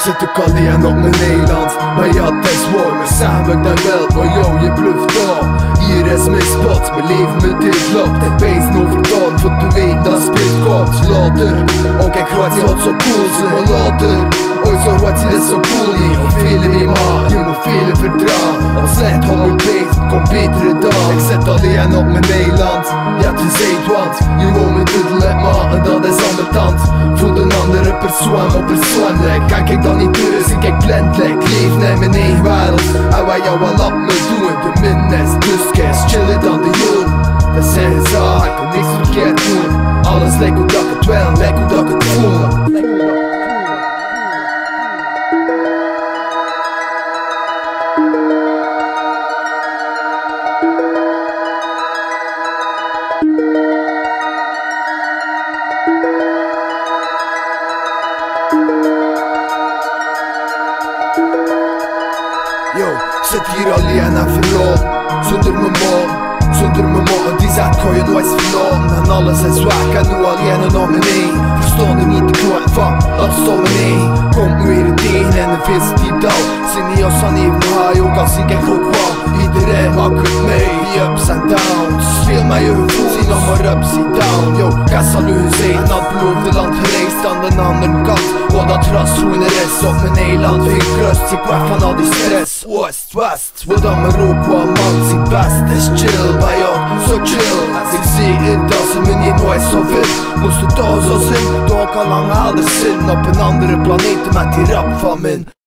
zit ook alleen op mijn eiland. Maar ja, het is waar, maar samen naar wel. Maar yo, je bluft daar. Hier is mijn spot, mijn leven met dit loopt. Ik wees overdaan, voor te weten dat spit komt. Later, ook ik wat je had zo cool zijn. Maar later, ooit zo wat je is zo cool niet. Of vele niet maar, je moet vele verdragen. Als slecht had moet weten, komt betere dag. Ik zit alleen op mijn eiland. Ja, het is eet, want je woont met duidelijk maar en dat is aan de tand. Voel een andere persoon op persoonlijk. Kijk ik dan niet thuis, ik kijk blendelijk. Leef naar mijn eigen wereld en wat jou wel op me doen. De minnes, dus kerst, chillen dan de jong. Dat zijn zaken, ik kan niks verkeerd doen. Alles lijkt hoe dat ik het wil, lijkt hoe dat ik het voel. Yo, zit hier alleen en verloren. Zonder mijn man, die zegt kan je nooit verloren. En alles is weg en nu alleen en om me heen. Verstaan er niet de kloot van, dat is om me heen. Komt me weer tegen en de vis diep down. Zin niet als aan even high, ook als ik Rookwalm. Iedereen maakt het mee, die ups en downs. Speel met je gevoel, zie nog maar ups, zie down. Yo, ga salut zijn en dat beloofde land gereisd aan de andere kant. Waar dat gras groener is, op mijn eiland vind ik rust. Ik weg van al die stress, oost, west. Waar dan mijn Rookwalm man ziet best is chill. Bij jou, zo chill. Als ik zie het, dat ze me niet nooit zo vindt. Moest het daar zo zijn, toch al lang helder zin. Op een andere planeet met die rap van min.